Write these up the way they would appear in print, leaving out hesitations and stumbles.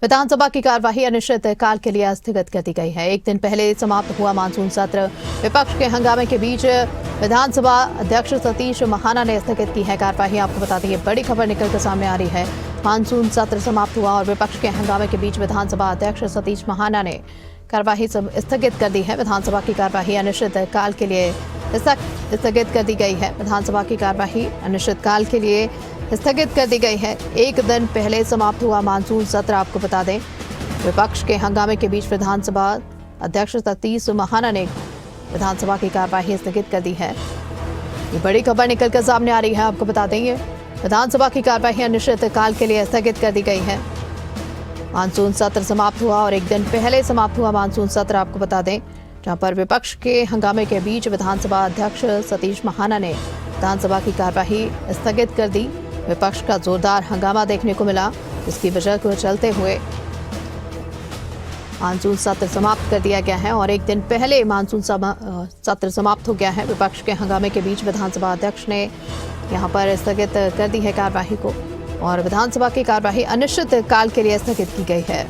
विधानसभा की कार्यवाही अनिश्चितकाल के लिए स्थगित कर दी गई है। एक दिन पहले समाप्त हुआ मानसून सत्र। विपक्ष के हंगामे के बीच विधानसभा अध्यक्ष सतीश महाना ने स्थगित की है कार्यवाही। आपको बता दें, बड़ी खबर निकलकर सामने आ रही है। मानसून सत्र समाप्त हुआ और विपक्ष के हंगामे के बीच विधानसभा अध्यक्ष सतीश महाना ने कार्यवाही स्थगित कर दी है। विधानसभा की कार्यवाही अनिश्चितकाल के लिए स्थगित कर दी गई है। विधानसभा की कार्यवाही अनिश्चितकाल के लिए स्थगित कर दी गई है। एक दिन पहले समाप्त हुआ मानसून सत्र। आपको बता दें, विपक्ष के हंगामे के बीच विधानसभा अध्यक्ष सतीश महाना ने विधानसभा की कार्यवाही स्थगित कर दी है। ये बड़ी खबर निकलकर सामने आ रही है। आपको बता देंगे, विधानसभा की कार्यवाही अनिश्चितकाल के लिए स्थगित कर दी गई है। मानसून सत्र समाप्त हुआ और एक दिन पहले समाप्त हुआ मानसून सत्र। आपको बता दें, जहां पर विपक्ष के हंगामे के बीच विधानसभा अध्यक्ष सतीश महाना ने विधानसभा की कार्यवाही स्थगित कर दी। विपक्ष का जोरदार हंगामा देखने को मिला, जिसकी वजह को चलते हुए मानसून सत्र समाप्त कर दिया गया है और एक दिन पहले मानसून सत्र समाप्त हो गया है। विपक्ष के हंगामे के बीच विधानसभा अध्यक्ष ने यहां पर स्थगित कर दी है कार्यवाही को और विधानसभा की कार्यवाही अनिश्चितकाल के लिए स्थगित की गई है।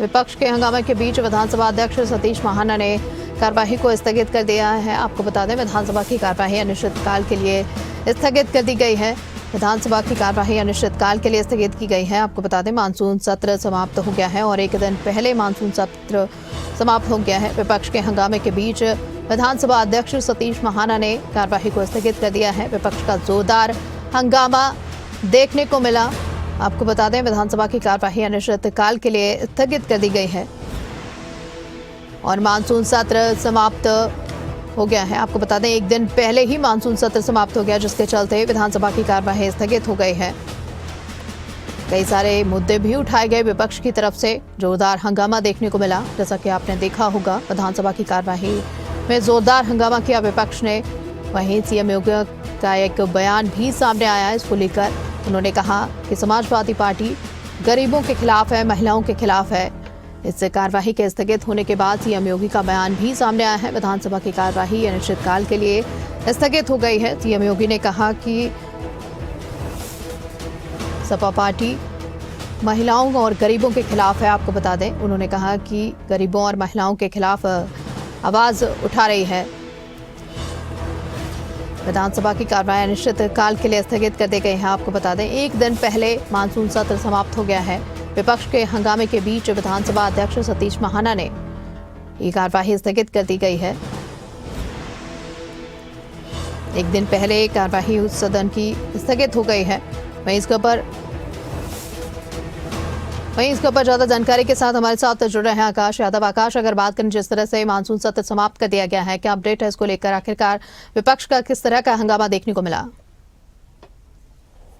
विपक्ष के हंगामे के बीच विधानसभा अध्यक्ष सतीश महाना ने कार्यवाही को स्थगित कर दिया है। आपको बता दें, विधानसभा की कार्यवाही अनिश्चितकाल के लिए स्थगित कर दी गई है। विधानसभा की कार्यवाही अनिश्चितकाल के लिए स्थगित की गई है। आपको बता दें, मानसून सत्र समाप्त हो गया है और एक दिन पहले मानसून सत्र समाप्त हो गया है। विपक्ष के हंगामे के बीच विधानसभा अध्यक्ष सतीश महाना ने कार्यवाही को स्थगित कर दिया है। विपक्ष का जोरदार हंगामा देखने को मिला। आपको बता दें, विधानसभा की कार्यवाही अनिश्चितकाल के लिए स्थगित कर दी गई है और मानसून सत्र समाप्त हो गया है। आपको बता दें, एक दिन पहले ही मानसून सत्र समाप्त हो गया, जिसके चलते विधानसभा की कार्यवाही स्थगित हो गई है। कई सारे मुद्दे भी उठाए गए विपक्ष की तरफ से। जोरदार हंगामा देखने को मिला, जैसा कि आपने देखा होगा। विधानसभा की कार्यवाही में जोरदार हंगामा किया विपक्ष ने। वहीं सीएम योगी का एक बयान भी सामने आया है इसको लेकर। उन्होंने कहा कि समाजवादी पार्टी गरीबों के खिलाफ है, महिलाओं के खिलाफ है। इस कार्यवाही के स्थगित होने के बाद सीएम योगी का बयान भी सामने आया है। विधानसभा की कार्यवाही अनिश्चितकाल के लिए स्थगित हो गई है। सीएम योगी ने कहा कि सपा पार्टी महिलाओं और गरीबों के खिलाफ है। आपको बता दें, उन्होंने कहा कि गरीबों और महिलाओं के खिलाफ आवाज उठा रही है। विधानसभा की कार्यवाही अनिश्चितकाल के लिए स्थगित कर दी गई है। आपको बता दें, एक दिन पहले मानसून सत्र समाप्त हो गया है। विपक्ष के हंगामे के बीच विधानसभा अध्यक्ष सतीश महाना ने ये कार्यवाही स्थगित कर दी गई है। एक दिन पहले कार्यवाही उस सदन की स्थगित हो गई है। वहीं इसके ऊपर ज्यादा जानकारी के साथ हमारे साथ जुड़ रहे हैं आकाश यादव। आकाश, अगर बात करें जिस तरह से मानसून सत्र समाप्त कर दिया गया है, क्या अपडेट है इसको लेकर? आखिरकार विपक्ष का किस तरह का हंगामा देखने को मिला?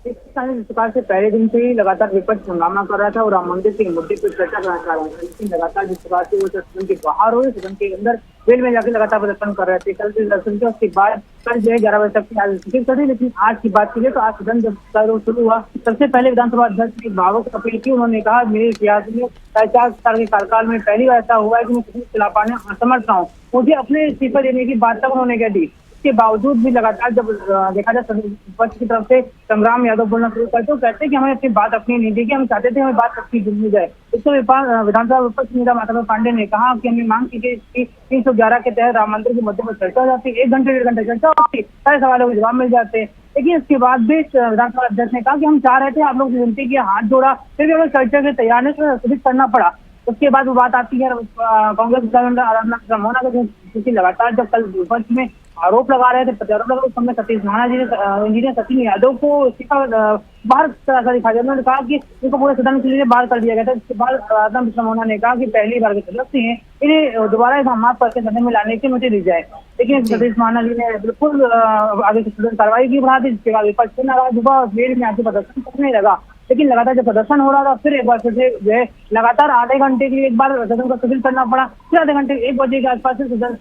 इस प्रकार से पहले दिन से ही लगातार विपक्ष हंगामा कर रहा था और राम मंदिर के मुद्दे पर चर्चा करना चाह रहा था, लेकिन लगातार जिस प्रकार से वो सदन के बाहर हुए, सदन के अंदर जेल में जाकर लगातार प्रदर्शन कर रहे थे। कल प्रदर्शन के उसके बाद कल जो है 11 बजे तक आज स्थिति करी। लेकिन आज की बात की तो आज सदन जब शुरू हुआ, सबसे पहले विधानसभा अध्यक्ष ने भावुक अपील की। उन्होंने कहा, मेरे इतिहास में 4 साल के कार्यकाल में पहली बार ऐसा हुआ है कि मैं किसी के खिलाफ आने असमर्थ रहा हूँ। मुझे अपने इस्तीफा देने की बात तक उन्होंने कह दी। इसके बावजूद भी लगातार जब देखा जाए विपक्ष की तरफ से संग्राम यादव बोलना शुरू करते, तो कहते हैं कि हमें अपनी बात अपनी नहीं दी, कि हम चाहते थे हमें बात सबकी जुड़ जाए। इसको विधानसभा विपक्ष नेता माधव पांडे ने कहा कि हमें मांग की गई 311 के तहत राम मंदिर के मुद्दे पर चर्चा हो जाती, 1 घंटे 1.5 घंटे चर्चा होती, सारे सवालों के जवाब मिल जाते। लेकिन इसके बाद भी विधानसभा अध्यक्ष ने कहा कि हम चाह रहे थे, आप लोग की विनती किया, हाथ जोड़ा, फिर भी हमें चर्चा के तैयार नहीं, स्थगित करना पड़ा। उसके बाद वो बात आती है कांग्रेस आराधना मोहना का, क्योंकि लगातार जब कल विपक्ष में आरोप लगा रहे थे, प्रत्यारोप लगा, उस समय सतीश महाना जी ने इंजीनियर सचिन यादव को इस्तीफा बाहर दिखा दिया। उन्होंने कहा कि इनको पूरे सदन के लिए बाहर कर दिया गया था। इसके बाद आराधना मोहना ने कहा कि पहली बार के सदस्य हैं, इन्हें दोबारा माफ करके सदन में लाने की मुझे दी जाए। लेकिन सतीश महाना जी ने बिल्कुल आगे सदन कार्रवाई की बढ़ा दी। जिसके बाद विपक्ष से नाराज हुआ, जेल में आके प्रदर्शन करने लगा। लेकिन लगातार जब प्रदर्शन हो रहा था, फिर एक बार फिर से जो है लगातार आधे घंटे के लिए एक बार सदन को स्थगित करना पड़ा। फिर आधे घंटे 1 बजे के आसपास से सदन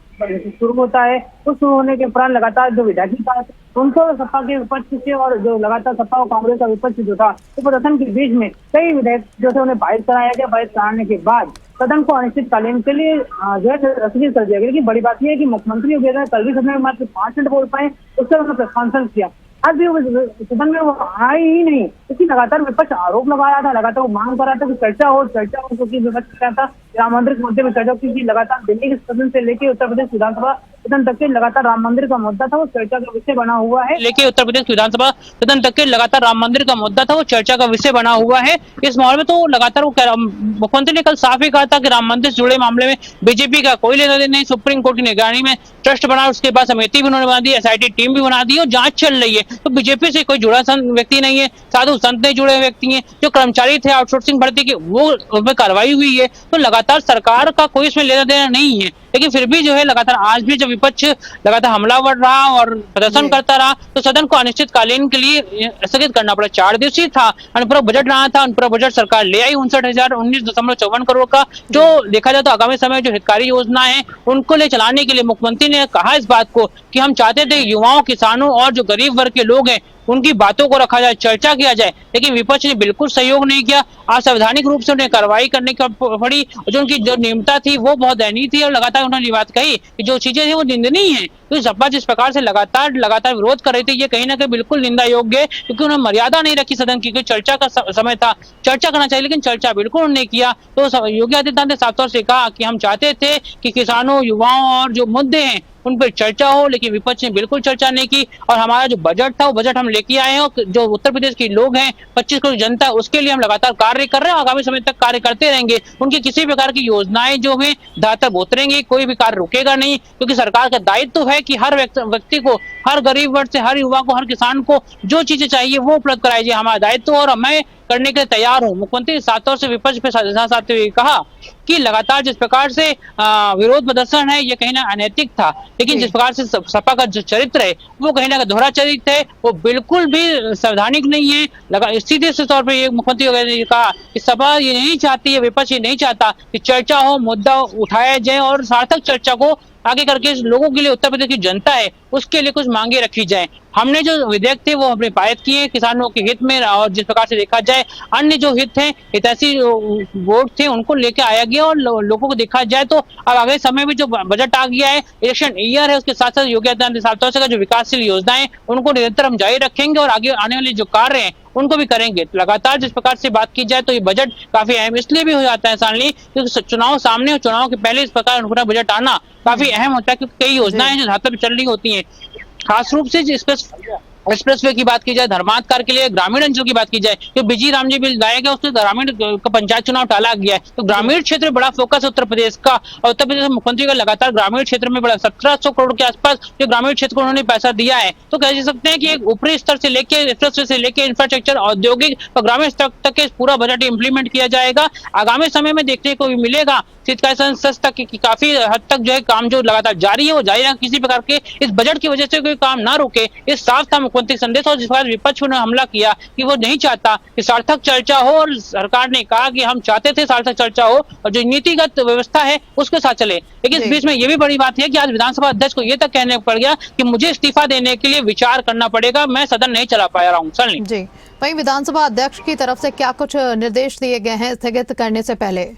शुरू होता है। उस शुरू होने के उपरांत लगातार जो विधायक उनको सपा के विपक्ष से और जो लगातार सपा और कांग्रेस का विपक्ष जो था, तो प्रदर्शन के बीच में कई विधेयक जो थे उन्हें पारित कराया गया। पारित कराने के बाद सदन को अनिश्चितकालीन के लिए जो है स्थगित कर दिया गया। लेकिन बड़ी बात यह है कि मुख्यमंत्री योगी आदित्यनाथ कल भी सदन में मात्र 5 मिनट बोल पाए, उससे उन्होंने प्रश्न आंसर किया। आज भी वो सदन में वो आए ही नहीं, क्योंकि लगातार विपक्ष आरोप लगा रहा था, लगातार वो मांग कर रहा था कि चर्चा हो, क्योंकि विपक्ष क्या था, राम मंदिर के मुद्दे में चर्चा, क्योंकि लगातार दिल्ली के सदन से लेकर उत्तर प्रदेश विधानसभा सदन तक के लगातार राम मंदिर का मुद्दा था, वो चर्चा का विषय बना हुआ है। लेके उत्तर प्रदेश विधानसभा सदन तक के लगातार राम मंदिर का मुद्दा था, वो चर्चा का विषय बना हुआ है। इस माहौल में तो लगातार वो मुख्यमंत्री ने कल साफ ही कहा था कि राम मंदिर से जुड़े मामले में बीजेपी का कोई लेना देना नहीं। सुप्रीम कोर्ट की निगरानी में ट्रस्ट बना, उसके बाद समिति भी उन्होंने बना दी, SIT टीम भी बना दी और जांच चल रही है। तो बीजेपी से कोई जुड़ा व्यक्ति नहीं है, साधु संत नहीं जुड़े व्यक्ति हैं, जो कर्मचारी थे आउटसोर्सिंग भर्ती के वो उनपे कार्रवाई हुई है। तो लगातार सरकार का कोई इसमें लेना देना नहीं है। लेकिन फिर भी जो है लगातार आज भी जब विपक्ष लगातार हमलावर रहा और प्रदर्शन करता रहा, तो सदन को अनिश्चितकालीन के लिए स्थगित करना पड़ा। 4 दिवसीय था, अनुपूरक बजट रहा था, अनुपूरक बजट सरकार ले आई 59,019.54 करोड़ का। जो देखा जाए तो आगामी समय जो हितकारी योजना है उनको ले चलाने के लिए मुख्यमंत्री ने कहा इस बात को कि हम चाहते थे युवाओं, किसानों और जो गरीब वर्ग के लोग हैं उनकी बातों को रखा जाए, चर्चा किया जाए। लेकिन विपक्ष ने बिल्कुल सहयोग नहीं किया। असंवैधानिक रूप से उन्हें कार्रवाई करने की पड़ी। जो उनकी जो नियमता थी वो बहुत दयनीय थी और लगातार उन्होंने ये बात कही कि जो चीजें थी वो निंदनीय है। तो सपा जिस प्रकार से लगातार विरोध कर रही थी, ये कहीं ना कहीं बिल्कुल निंदा योग्य है, क्योंकि उन्होंने मर्यादा नहीं रखी सदन की। चर्चा का समय था, चर्चा करना चाहिए, लेकिन चर्चा बिल्कुल उन्होंने किया। तो योगी आदित्यनाथ ने साफ तौर से कहा कि हम चाहते थे कि किसानों, युवाओं और जो मुद्दे हैं उन पर चर्चा हो, लेकिन विपक्ष ने बिल्कुल चर्चा नहीं की। और हमारा जो बजट था वो बजट हम लेके आए हैं और जो उत्तर प्रदेश के लोग हैं, 25 करोड़ जनता, उसके लिए हम लगातार कार्य कर रहे हैं, आगामी समय तक कार्य करते रहेंगे। उनकी किसी प्रकार की योजनाएं जो है धार तक उतरेंगी, कोई भी कार्य रुकेगा नहीं, क्योंकि सरकार का दायित्व है कि हर व्यक्ति को, हर गरीब वर्ग से हर युवा को, हर किसान को जो चीजें चाहिए वो उपलब्ध कराई जाए। हमारा दायित्व और मैं करने के लिए तैयार हूं। मुख्यमंत्री साफ तौर से विपक्ष पे साधते हुए कहा कि लगातार जिस प्रकार से विरोध प्रदर्शन है ये कहीं ना अनैतिक था, लेकिन जिस प्रकार से सपा का जो चरित्र है वो कहीं ना दोहरा चरित्र है, वो बिल्कुल भी संवैधानिक नहीं है। सीधे से तौर पर ये मुख्यमंत्री ने कहा कि सपा ये नहीं चाहती है, विपक्ष ये नहीं चाहता कि चर्चा हो, मुद्दा उठाया जाए और सार्थक चर्चा को आगे करके लोगों के लिए, उत्तर प्रदेश की जनता है उसके लिए कुछ मांगे रखी जाए। हमने जो विधेयक थे वो हमने पारित किए किसानों के हित में, और जिस प्रकार से देखा जाए अन्य जो हित थे, हितैषी वोट थे उनको लेके आया गया और लोगों को देखा जाए तो अब आगे समय में जो बजट आ गया है, इलेक्शन ईयर है, उसके साथ साथ योगी आदित्यनाथ से जो विकासशील योजनाएं उनको निरंतर हम जारी रखेंगे और आगे आने वाले जो कार्य हैं उनको भी करेंगे। लगातार जिस प्रकार से बात की जाए तो ये बजट काफी अहम इसलिए भी हो जाता है सालनी, क्योंकि चुनाव सामने और चुनाव के पहले इस प्रकार अनुपूरक बजट आना काफी अहम होता है, क्योंकि कई योजनाएं जो धातु पे चल रही होती हैं। खास रूप से एक्सप्रेसवे की बात की जाए, धर्मांत कार्य के लिए ग्रामीण अंचल की बात की जाए, जो बिजी रामजी बिल लाया गया उससे ग्रामीण का पंचायत चुनाव टाला गया है। तो ग्रामीण क्षेत्र में बड़ा फोकस है उत्तर प्रदेश का, और उत्तर प्रदेश मुख्यमंत्री का लगातार ग्रामीण क्षेत्र में बड़ा 1700 करोड़ के आसपास जो ग्रामीण क्षेत्र को उन्होंने पैसा दिया है। तो कह सकते हैं कि एक ऊपरी स्तर से लेके एक्सप्रेसवे से लेके इंफ्रास्ट्रक्चर, औद्योगिक और ग्रामीण स्तर तक पूरा बजट इंप्लीमेंट किया जाएगा। आगामी समय में देखने को भी मिलेगा शीतकालीन सत्र तक की काफी हद तक जो है काम जो लगातार जारी है वो जारी है, किसी प्रकार के इस बजट की वजह से कोई काम ना रुके। इस साफ था मुख्यमंत्री संदेश, और जिस बार विपक्ष ने हमला किया कि वो नहीं चाहता कि सार्थक चर्चा हो, और सरकार ने कहा कि हम चाहते थे सार्थक चर्चा हो और जो नीतिगत व्यवस्था है उसके साथ चले। लेकिन इस बीच में ये भी बड़ी बात है कि आज विधानसभा अध्यक्ष को ये तक कहने पड़ गया कि मुझे इस्तीफा देने के लिए विचार करना पड़ेगा, मैं सदन नहीं चला पा रहा हूँ। सर जी, वहीं विधानसभा अध्यक्ष की तरफ से क्या कुछ निर्देश दिए गए हैं स्थगित करने से पहले?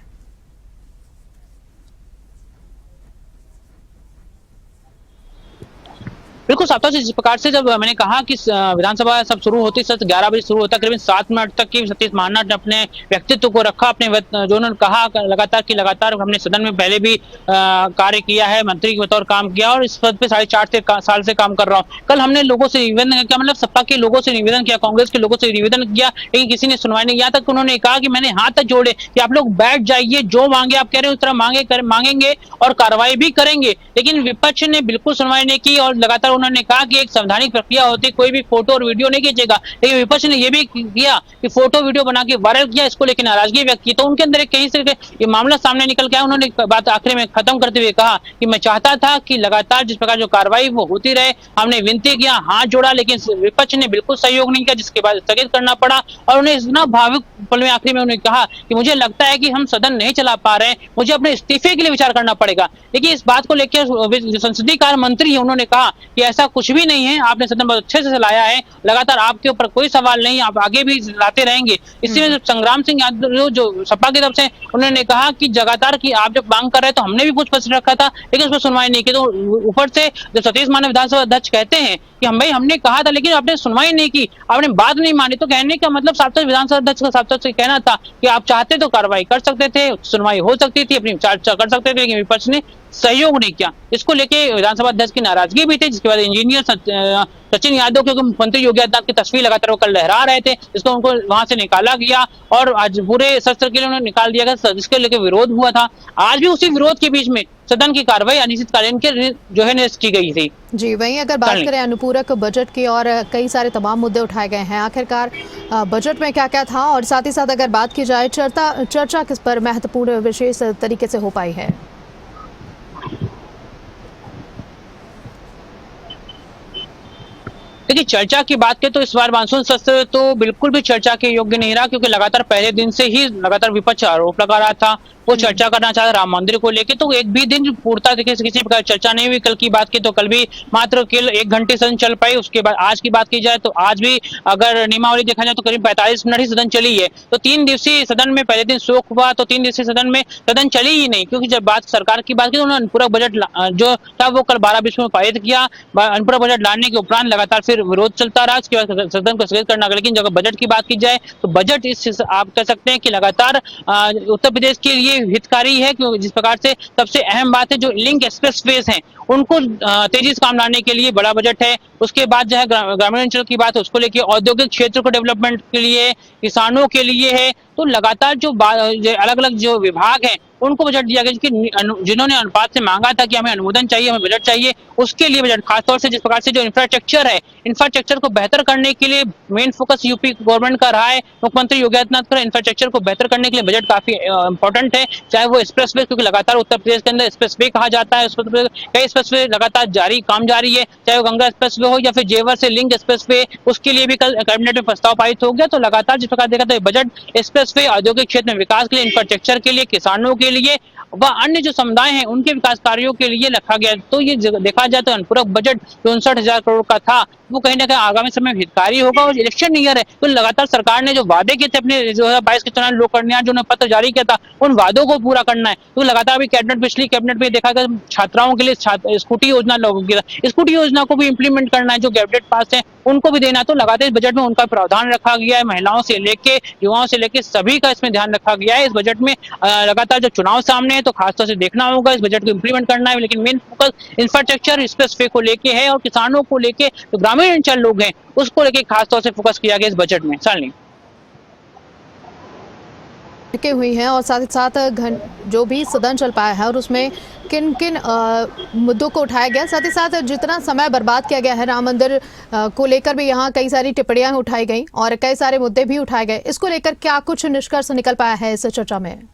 बिल्कुल साफ तौर से जिस प्रकार से जब मैंने कहा कि विधानसभा सब शुरू होती, सत्र 11 बजे शुरू होता, करीबन 7 मिनट तक की सतीश महाना ने अपने व्यक्तित्व को रखा, अपने जो उन्होंने कहा लगातार हमने सदन में पहले भी कार्य किया है, मंत्री के बतौर काम किया और इस पद पे 4.5 साल से काम कर रहा हूँ। कल हमने लोगों से निवेदन किया, मतलब सपा के लोगों से निवेदन किया, कांग्रेस के लोगों से निवेदन किया, लेकिन किसी ने सुनवाई नहीं। यहाँ तक उन्होंने कहा कि मैंने हाथ तक जोड़े कि आप लोग बैठ जाइए, जो मांगे आप कह रहे हो उस तरह मांगेंगे और कार्रवाई भी करेंगे। लेकिन विपक्ष ने बिल्कुल सुनवाई नहीं की और लगातार उन्होंने कहा कि एक संवैधानिक प्रक्रिया होती, कोई भी फोटो और वीडियो नहीं खींचेगा। लेकिन विपक्ष ने यह भी किया कि फोटो वीडियो बना के वायरल किया, इसको लेकर नाराजगी व्यक्त की। तो उनके अंदर कहीं से ये मामला सामने निकल के आया। उन्होंने बात आखिर में खत्म करते हुए कहा कि मैं चाहता था कि लगातार जिस प्रकार जो कार्रवाई वो होती रहे, हमने विनती किया, हाथ जोड़ा, लेकिन विपक्ष ने बिल्कुल सहयोग नहीं किया, जिसके बाद स्थगित करना पड़ा। और उन्हें इतना भावुक पल में आखिर में उन्होंने कहा कि मुझे लगता है कि हम सदन नहीं चला पा रहे हैं, मुझे अपने इस्तीफे के लिए विचार करना पड़ेगा। लेकिन इस बात को लेकर संसदीय कार्य मंत्री उन्होंने कहा कि ऐसा कुछ भी नहीं है, आपने सदन बहुत अच्छे से चलाया है, लगातार आपके ऊपर कोई सवाल नहीं, आप आगे भी लाते रहेंगे। इसी में संग्राम सिंह यादव जो सपा की तरफ से उन्होंने कहा कि लगातार की आप जब मांग कर रहे तो हमने भी कुछ प्रश्न रखा था, लेकिन उस पर सुनवाई नहीं की। तो ऊपर से जब सतीश महाना विधानसभा अध्यक्ष कहते हैं कि हमने कहा था लेकिन आपने सुनवाई नहीं की, आपने बात नहीं मानी, तो कहने का मतलब सार्थक विधानसभा अध्यक्ष का सार्थक से कहना था कि आप चाहते तो कार्रवाई कर सकते थे, सुनवाई हो सकती थी, अपनी चर्चा कर सकते थे, लेकिन विपक्ष ने सहयोग नहीं किया। इसको लेके विधानसभा अध्यक्ष की नाराजगी भी थी, जिसके बाद इंजीनियर सचिन यादव, क्योंकि मुख्यमंत्री योगी आदित्यनाथ की तस्वीर लगातार वो कल लहरा रहे थे, जिसको उनको वहां से निकाला गया और आज पूरे सत्र के लिए उन्हें निकाल दिया गया, जिसके लेके विरोध हुआ था। आज भी उसी विरोध के बीच में सदन की कार्रवाई अनिश्चितकालीन के जो है निरस्त की गई थी। जी, वहीं अगर बात करें अनुपूरक बजट की और कई सारे तमाम मुद्दे उठाए गए हैं, आखिरकार बजट में क्या क्या था, और साथ ही साथ अगर बात की जाए चर्चा किस पर महत्वपूर्ण विशेष तरीके से हो पाई है? देखिए, चर्चा की बात करें तो इस बार मानसून सत्र तो बिल्कुल भी चर्चा के योग्य नहीं रहा, क्योंकि लगातार पहले दिन से ही लगातार विपक्ष आरोप लगा रहा था, वो चर्चा करना चाह रहा राम मंदिर को लेकर, तो एक भी दिन पूर्णता तरीके से किसी प्रकार चर्चा नहीं हुई। कल की बात की तो कल भी मात्र केवल 1 घंटे सदन चल पाई। उसके बाद आज की बात की जाए तो आज भी अगर नियमावली देखा जाए तो करीब 45 मिनट ही सदन चली है। तो 3 दिवसीय सदन में पहले दिन शोक हुआ, तो 3 दिवसीय सदन में सदन चली ही नहीं, क्योंकि जब बात सरकार की बात की तो उन्होंने अनुपूरक बजट जो था वो कल 12:20 में पारित किया। अनुपूरक बजट लाने के उपरांत लगातार फिर विरोध चलता रहा, इसके बाद सदन को स्थगित करना। लेकिन जब बजट की बात की जाए तो बजट इस आप कह सकते हैं कि लगातार उत्तर प्रदेश के लिए हितकारी है, जिस प्रकार से सबसे अहम बात है जो लिंक एक्सप्रेसवेज हैं उनको तेजी से काम लाने के लिए बड़ा बजट है। उसके बाद जो है ग्रामीण अंचल की बात है, उसको लेके औद्योगिक क्षेत्र को डेवलपमेंट के लिए, किसानों के लिए है। तो लगातार जो अलग अलग जो विभाग हैं उनको बजट दिया गया, जिन्होंने अनुपात से मांगा था कि हमें अनुमोदन चाहिए, हमें बजट चाहिए, उसके लिए बजट। खासतौर से जिस प्रकार से जो इंफ्रास्ट्रक्चर है, इंफ्रास्ट्रक्चर को बेहतर करने के लिए मेन फोकस यूपी गवर्नमेंट का रहा है। मुख्यमंत्री योगी आदित्यनाथ का इंफ्रास्ट्रक्चर को बेहतर करने के लिए बजट काफी इंपॉर्टेंट है, चाहे वो एक्सप्रेसवे, क्योंकि लगातार उत्तर प्रदेश के अंदर एक्सप्रेसवे कहा जाता है, कई एक्सप्रेसवे लगातार काम जारी है, चाहे वो गंगा एक्सप्रेसवे हो या फिर जेवर से लिंक एक्सप्रेसवे, उसके लिए भी कल कैबिनेट में प्रस्ताव पारित हो गया। तो लगातार जिस प्रकार देखा तो बजट एक्सप्रेसवे, औद्योगिक क्षेत्र में विकास के लिए, इंफ्रास्ट्रक्चर के लिए, किसानों के लिए व अन्य जो समुदाय हैं उनके विकास कार्यों के लिए रखा गया। तो ये देखा जाए तो अनुपूरक बजट 59,000 करोड़ का था, वो कहीं ना कहीं आगामी समय में हितकारी होगा। और इलेक्शन ईयर है तो लगातार सरकार ने जो वादे किए थे अपने 2022 के चुनाव लोक कल्याण जो पत्र जारी किया था, उन वादों को पूरा करना है। तो लगातार अभी पिछली कैबिनेट में देखा गया छात्राओं के लिए स्कूटी योजना लागू किया, स्कूटी योजना को भी इंप्लीमेंट करना है, जो कैबिनेट पास है उनको भी देना। तो लगातार इस बजट में उनका प्रावधान रखा गया है, महिलाओं से लेके युवाओं से लेके सभी का इसमें ध्यान रखा गया है। इस बजट में लगातार जो चुनाव सामने है तो खासतौर से देखना होगा, इस बजट को इंप्लीमेंट करना है, लेकिन मेन फोकस इंफ्रास्ट्रक्चर एक्सप्रेसवे को लेके है और किसानों को लेके, जो ग्रामीण अंचल लोग हैं उसको लेके खासतौर से फोकस किया गया इस बजट में। सालनी हुई हैं और साथ ही साथ जो भी सदन चल पाया है और उसमें किन किन मुद्दों को उठाया गया, साथ ही साथ जितना समय बर्बाद किया गया है राम मंदिर को लेकर भी यहाँ कई सारी टिप्पणियां उठाई गई और कई सारे मुद्दे भी उठाए गए, इसको लेकर क्या कुछ निष्कर्ष निकल पाया है इस चर्चा में?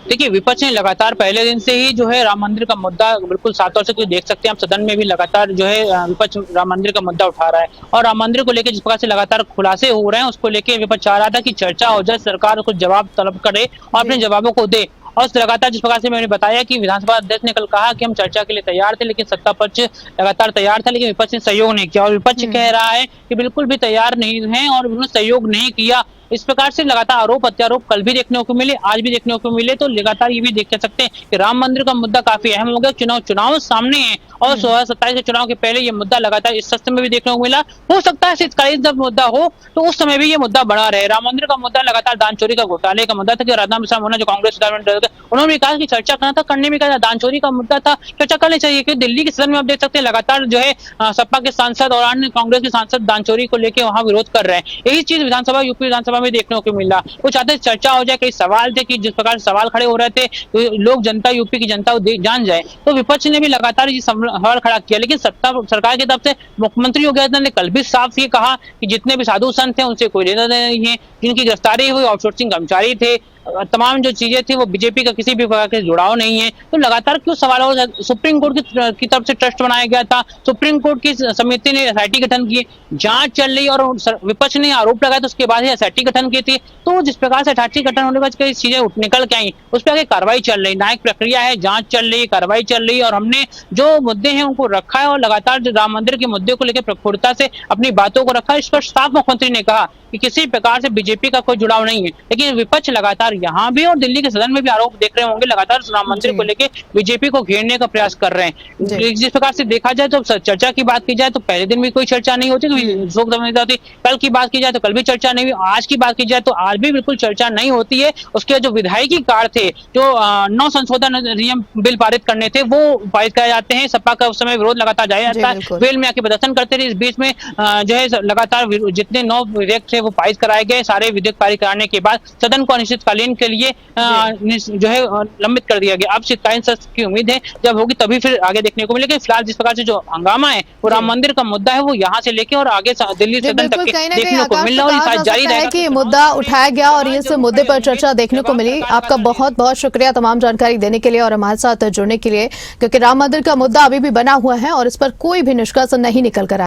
देखिए, विपक्ष ने लगातार पहले दिन से ही जो है राम मंदिर का मुद्दा बिल्कुल साफ तौर से देख सकते हैं आप, सदन में भी लगातार जो है विपक्ष राम मंदिर का मुद्दा उठा रहा है और राम मंदिर को लेकर जिस प्रकार से लगातार खुलासे हो रहे हैं उसको लेकर विपक्ष चाह रहा था कि चर्चा हो जाए, सरकार कुछ जवाब तलब करे और अपने जवाबों को दे। और लगातार जिस प्रकार से मैंने बताया कि विधानसभा अध्यक्ष ने कल कहा कि हम चर्चा के लिए तैयार थे, लेकिन सत्ता पक्ष लगातार तैयार था, लेकिन विपक्ष ने सहयोग नहीं किया। और विपक्ष कह रहा है कि बिल्कुल भी तैयार नहीं है और उन्होंने सहयोग नहीं किया। इस प्रकार से लगातार आरोप प्रत्यारोप कल भी देखने को मिले, आज भी देखने को मिले। तो लगातार ये भी देख सकते हैं कि राम मंदिर का मुद्दा काफी अहम हो गया। चुनाव सामने है और 2027 के चुनाव के पहले ये मुद्दा लगातार इस सत्र में भी देखने को मिला। हो सकता है शीतकालीन जब मुद्दा हो तो उस समय भी ये मुद्दा बना रहे। राम मंदिर का मुद्दा लगातार दान चोरी का घोटाले का मुद्दा था कि राधा प्रसाद मोहना जो कांग्रेस उन्होंने भी कहा कि चर्चा करना था, करने में कहा दान चोरी का मुद्दा था, चर्चा करनी चाहिए। क्योंकि दिल्ली के सदन में आप देख सकते हैं लगातार जो है सपा के सांसद और अन्य कांग्रेस के सांसद दान चोरी को लेकर वहां विरोध कर रहे हैं। यही चीज विधानसभा यूपी विधानसभा में देखने को मिला। वो चाहते चर्चा हो जाए, कई सवाल थे कि जिस प्रकार से सवाल खड़े हो रहे थे तो लोग जनता, यूपी की जनता जान जाए। तो विपक्ष ने भी लगातार ये सवाल खड़ा किया, लेकिन सरकार की तरफ से मुख्यमंत्री योगी आदित्यनाथ ने कल भी साफ ये कहा कि जितने भी साधु संत हैं उनसे कोई लेना देना नहीं है, जिनकी गिरफ्तारी हुई आउटसोर्सिंग कर्मचारी थे, तमाम जो चीजें थी वो बीजेपी का किसी भी प्रकार के जुड़ाव नहीं है, तो लगातार क्यों सवाल हो। सुप्रीम कोर्ट की तरफ से ट्रस्ट बनाया गया था, सुप्रीम कोर्ट की समिति ने एसआईटी गठन की, जांच चल रही और विपक्ष ने आरोप लगाया तो उसके बाद ही एसआईटी गठन की थी। तो जिस प्रकार से एसआईटी गठन होने के बाद कई चीजें निकल के आई, उस पर आगे कार्रवाई चल रही, न्यायिक प्रक्रिया है, जांच चल रही, कार्रवाई चल रही, और हमने जो मुद्दे हैं उनको रखा है और लगातार जो राम मंदिर के मुद्दे को लेकर प्रखुरता से अपनी बातों को रखा है। इस पर साफ मुख्यमंत्री ने कहा कि किसी प्रकार से बीजेपी का कोई जुड़ाव नहीं है, लेकिन विपक्ष लगातार यहाँ भी और दिल्ली के सदन में भी आरोप देख रहे होंगे, लगातार राम मंदिर को लेकर बीजेपी को घेरने का प्रयास कर रहे हैं। जिस प्रकार से देखा जाए तो चर्चा की बात की जाए तो पहले दिन भी कोई चर्चा नहीं होती, शोक संवेदना होती, कल की बात की जाए तो कल भी चर्चा नहीं हुई, आज की बात की जाए तो आज भी बिल्कुल चर्चा नहीं होती है। उसके जो विधायकी कार्य थे, जो 9 संशोधन नियम बिल पारित करने थे, वो पारित कराए जाते हैं। सपा का उस समय विरोध लगातार जारी रहता है, वेल में आके प्रदर्शन करते रहे। इस बीच में जो है लगातार जितने 9 विधेयक थे वो पारित कराए गए। सारे विधेयक पारित कराने के बाद सदन को अनिश्चितकालीन के लिए जो है लंबित कर दिया गया। अब शीतकालीन सत्र की उम्मीद है, जब होगी तभी फिर आगे देखने को मिलेगा। फिलहाल जिस प्रकार से जो हंगामा है वो राम मंदिर का मुद्दा है, वो यहाँ से लेके और आगे दिल्ली सदन तक देखने को मिल रहा है। जारी रहेगा कि मुद्दा उठाया गया और इस मुद्दे पर चर्चा देखने को मिली। आपका बहुत बहुत शुक्रिया तमाम जानकारी देने के लिए और हमारे साथ जुड़ने के लिए, क्योंकि राम मंदिर का मुद्दा अभी भी बना हुआ है और इस पर कोई भी निष्कर्ष नहीं निकल कर